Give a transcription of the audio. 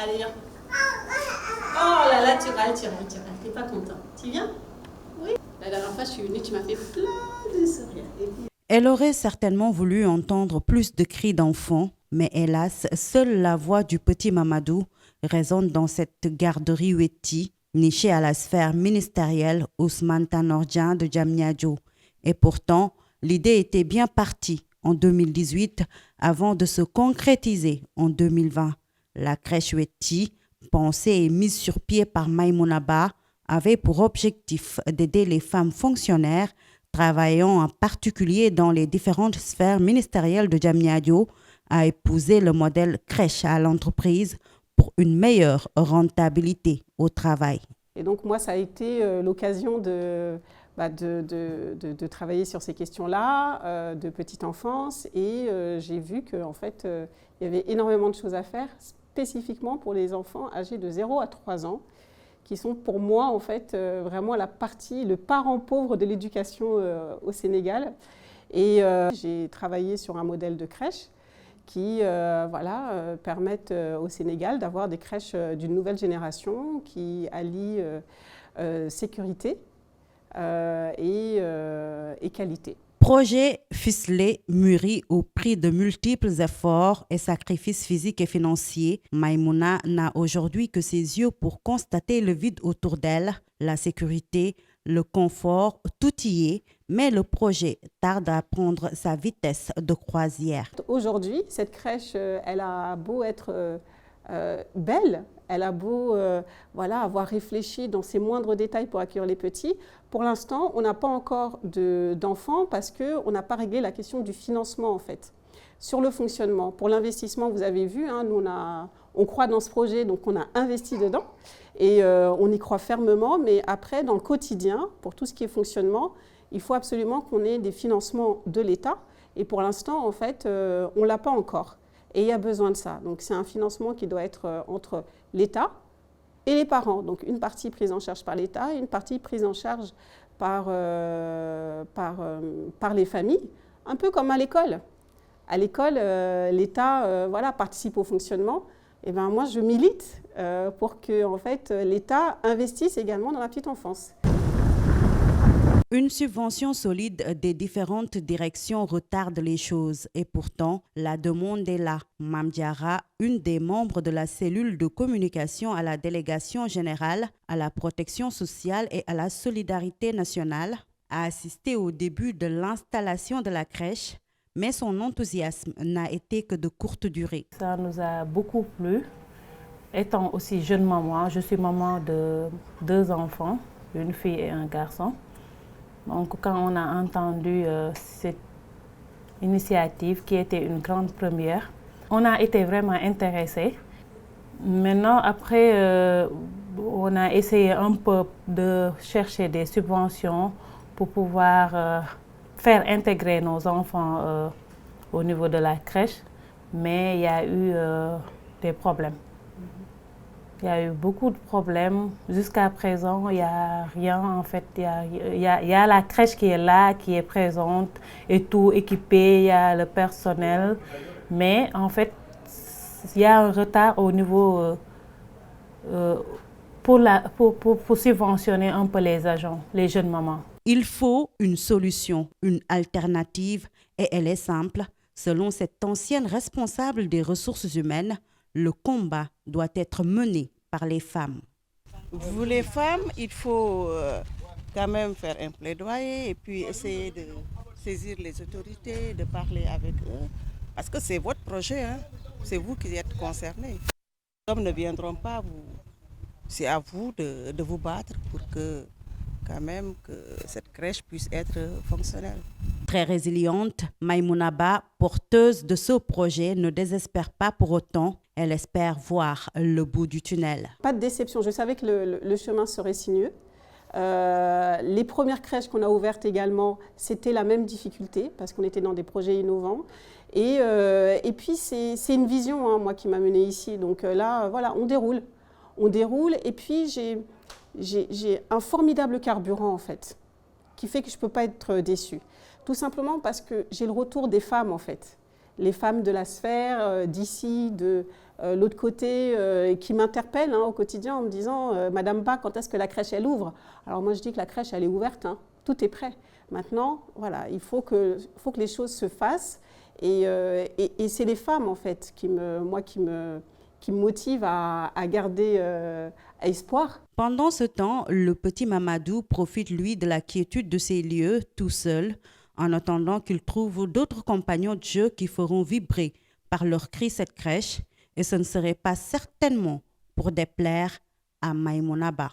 Allez, viens. Oh là là, tu râles. T'es pas content. Tu viens? Oui. La dernière fois, je suis venue, tu m'as fait plein de sourires. Et puis... Elle aurait certainement voulu entendre plus de cris d'enfants, mais hélas, seule la voix du petit Mamadou résonne dans cette garderie Weti, nichée à la sphère ministérielle Ousmane Tanor Dieng de Diamniadio. Et pourtant, l'idée était bien partie en 2018 avant de se concrétiser en 2020. La crèche Weti, pensée et mise sur pied par Maïmouna Ba, avait pour objectif d'aider les femmes fonctionnaires travaillant en particulier dans les différentes sphères ministérielles de Diamniadio à épouser le modèle crèche à l'entreprise pour une meilleure rentabilité au travail. Et donc moi, ça a été l'occasion de travailler sur ces questions-là, de petite enfance, et j'ai vu qu'en fait, il y avait énormément de choses à faire, spécifiquement pour les enfants âgés de 0 à 3 ans, qui sont pour moi en fait vraiment la partie, le parent pauvre de l'éducation au Sénégal. Et j'ai travaillé sur un modèle de crèche qui permettent au Sénégal d'avoir des crèches d'une nouvelle génération qui allient sécurité et qualité. Projet ficelé, mûri au prix de multiples efforts et sacrifices physiques et financiers, Maïmouna n'a aujourd'hui que ses yeux pour constater le vide autour d'elle, la sécurité, le confort, tout y est, mais le projet tarde à prendre sa vitesse de croisière. Aujourd'hui, cette crèche, elle a beau être belle, elle a beau avoir réfléchi dans ses moindres détails pour accueillir les petits. Pour l'instant, on n'a pas encore d'enfants parce qu'on n'a pas réglé la question du financement en fait. Sur le fonctionnement, pour l'investissement, vous avez vu, hein, nous on croit dans ce projet, donc on a investi dedans et on y croit fermement, mais après, dans le quotidien, pour tout ce qui est fonctionnement, il faut absolument qu'on ait des financements de l'État et pour l'instant, en fait, on ne l'a pas encore. Et il y a besoin de ça. Donc c'est un financement qui doit être entre l'État et les parents. Donc une partie prise en charge par l'État et une partie prise en charge par les familles, un peu comme à l'école. À l'école, l'État participe au fonctionnement. Et ben moi, je milite pour que en fait, l'État investisse également dans la petite enfance. Une subvention solide des différentes directions retarde les choses et pourtant, la demande est là. Mame Diarra, une des membres de la cellule de communication à la délégation générale à la protection sociale et à la solidarité nationale, a assisté au début de l'installation de la crèche, mais son enthousiasme n'a été que de courte durée. Ça nous a beaucoup plu. Étant aussi jeune maman, je suis maman de 2 enfants, une fille et un garçon. Donc quand on a entendu cette initiative qui était une grande première, on a été vraiment intéressés. Maintenant, après, on a essayé un peu de chercher des subventions pour pouvoir faire intégrer nos enfants au niveau de la crèche, mais il y a eu des problèmes. Il y a eu beaucoup de problèmes. Jusqu'à présent, il n'y a rien. En fait, il y a la crèche qui est là, qui est présente, et tout équipé, il y a le personnel. Mais en fait, il y a un retard au niveau pour subventionner un peu les agents, les jeunes mamans. Il faut une solution, une alternative, et elle est simple. Selon cette ancienne responsable des ressources humaines, le combat doit être mené par les femmes. Vous les femmes, il faut quand même faire un plaidoyer et puis essayer de saisir les autorités, de parler avec eux. Parce que c'est votre projet, hein? C'est vous qui êtes concernés. Les hommes ne viendront pas, c'est à vous de vous battre pour que quand même que cette crèche puisse être fonctionnelle. Très résiliente, Maïmouna Ba, porteuse de ce projet, ne désespère pas pour autant. Elle espère voir le bout du tunnel. Pas de déception, je savais que le chemin serait sinueux. Les premières crèches qu'on a ouvertes également, c'était la même difficulté parce qu'on était dans des projets innovants. Et puis c'est une vision, hein, moi, qui m'a menée ici. Donc là, voilà, on déroule. On déroule et puis j'ai un formidable carburant en fait, qui fait que je ne peux pas être déçue. Tout simplement parce que j'ai le retour des femmes en fait. Les femmes de la sphère, d'ici, l'autre côté qui m'interpelle au quotidien en me disant Madame Ba, quand est-ce que la crèche elle ouvre? Alors moi je dis que la crèche elle est ouverte, tout est prêt. Maintenant, voilà, il faut que les choses se fassent et c'est les femmes en fait qui me motivent à garder espoir. Pendant ce temps, le petit Mamadou profite lui de la quiétude de ces lieux tout seul, en attendant qu'il trouve d'autres compagnons de jeu qui feront vibrer par leurs cris cette crèche, et ce ne serait pas certainement pour déplaire à Maïmouna Ba.